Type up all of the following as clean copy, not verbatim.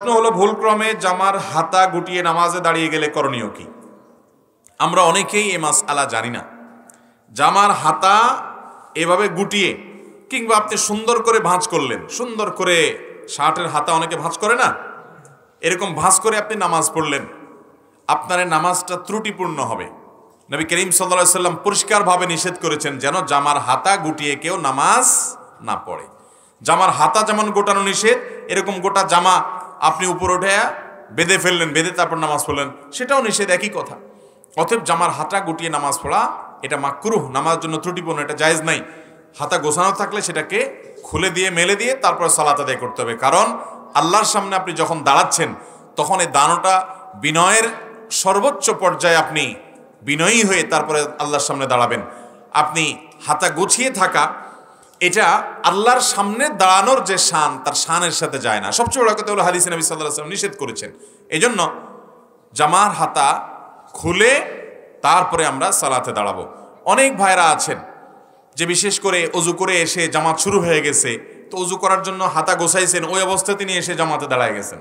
প্রশ্ন হলো ভুলক্রমে জামার হাতা গুটিয়ে নামাজে দাঁড়িয়ে গেলে করণীয় কি? আমরা অনেকেই এই মাসআলা জানি না। জামার হাতা এভাবে গুটিয়ে কিংবা আপনি সুন্দর করে ভাঁজ করলেন, সুন্দর করে শার্টের হাতা অনেকে ভাঁজ করে না, এরকম ভাঁজ করে আপনি নামাজ পড়লেন, আপনার এই নামাজটা ত্রুটিপূর্ণ হবে। নবী করিম সাল্লাল্লাহু আলাইহি সাল্লাম পরিষ্কারভাবে নিষেধ করেছেন যেন জামার হাতা গুটিয়ে কেউ নামাজ না পড়ে। জামার হাতা যেমন গোটানো নিষেধ, এরকম গোটা জামা আপনি উপর উঠে বেঁধে ফেললেন, বেঁধে তারপর নামাজ পড়লেন, সেটাও নিষেধ, একই কথা। অতএব জামার হাতা গুটিয়ে নামাজ পড়া এটা মাকরুহ, নামাজের জন্য ত্রুটিপূর্ণ, এটা জায়েজ নাই। হাতা গোছানো থাকলে সেটাকে খুলে দিয়ে মেলে দিয়ে তারপর সালাত আদায় করতে হবে। কারণ আল্লাহর সামনে আপনি যখন দাঁড়াচ্ছেন তখন এই দানোটা বিনয়ের সর্বোচ্চ পর্যায়ে আপনি বিনয়ী হয়ে তারপরে আল্লাহর সামনে দাঁড়াবেন। আপনি হাতা গুছিয়ে থাকা এটা আল্লাহর সামনে দাঁড়ানোর যে শান, তার শানের সাথে যায় না। সবচেয়ে বড় কথা হলো হাদিসে নবী সাল্লাল্লাহু আলাইহি ওয়াসাল্লাম নিষেধ করেছেন। এই জন্য জামার হাতা খুলে তারপরে আমরা সালাতে দাঁড়াবো। অনেক ভাইরা আছেন যে বিশেষ করে অজু করে এসে জামাত শুরু হয়ে গেছে, তো অজু করার জন্য হাতা গোছাইছেন, ওই অবস্থায় তিনি এসে জামাতে দাঁড়ায় গেছেন।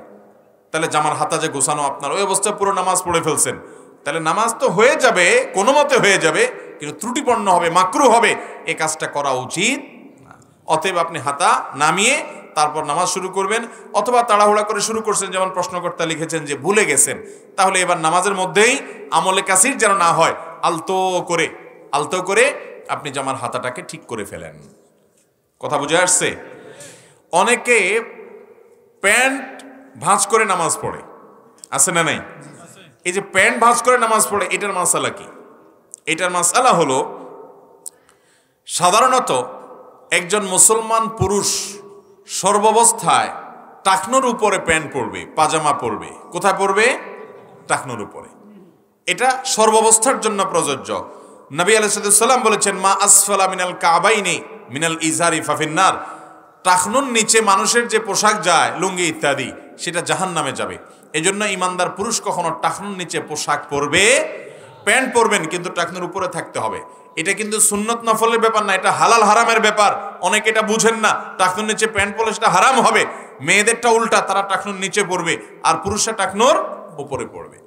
তাহলে জামার হাতা যে গোছানো আপনার, ওই অবস্থায় পুরো নামাজ পড়ে ফেলছেন। তাহলে নামাজ তো হয়ে যাবে, কোনো মতে হয়ে যাবে, কিন্তু ত্রুটিপূর্ণ হবে, মাকরুহ হবে, এই কাজটা করা উচিত না। অতএব আপনি হাতা নামিয়ে তারপর নামাজ শুরু করবেন, অথবা তাড়াহুড়া করে শুরু করছেন, যেমন প্রশ্নকর্তা লিখেছেন যে ভুলে গেছেন, তাহলে এবার নামাজের মধ্যেই আমলে কাসির যেন না হয়, আলতো করে আপনি জামার হাতাটাকে ঠিক করে ফেলেন। কথা বুঝে আসছে? অনেকে প্যান্ট ভাঁজ করে নামাজ পড়ে, আছে না নাই? এই যে প্যান্ট ভাঁজ করে নামাজ পড়ে, এটার মাসালা কি? এটার মাসালা হলো, সাধারণত একজন মুসলমান পুরুষ সর্বাবস্থায় টাকনোর উপরে প্যান্ট পরবে, পাজামা পরবে। কোথায় পরবে? টাকনোর উপরে। এটা সর্বাবস্থার জন্য প্রযোজ্য। নবী আলাইহিস সালাম বলেছেন, মা আসফালা মিনাল কাবাইনি মিনাল ইজারি ফাফিন্নার। টাকনুর নিচে মানুষের যে পোশাক যায়, লুঙ্গি ইত্যাদি, সেটা জাহান্নামে যাবে। এজন্য ইমানদার পুরুষ কখনো টাকনুর নিচে পোশাক পরবে, প্যান্ট পরবেন, কিন্তু টাকনুর উপরে থাকতে হবে। এটা কিন্তু সুন্নত নফলের ব্যাপার না, এটা হালাল হারামের ব্যাপার। অনেকে এটা বুঝেন না, টাকনুর নিচে প্যান্ট পরলে সেটা হারাম হবে। মেয়েদেরটা উল্টা, তারা টাকনুর নিচে পরবে আর পুরুষরা টাকনুর উপরে পড়বে।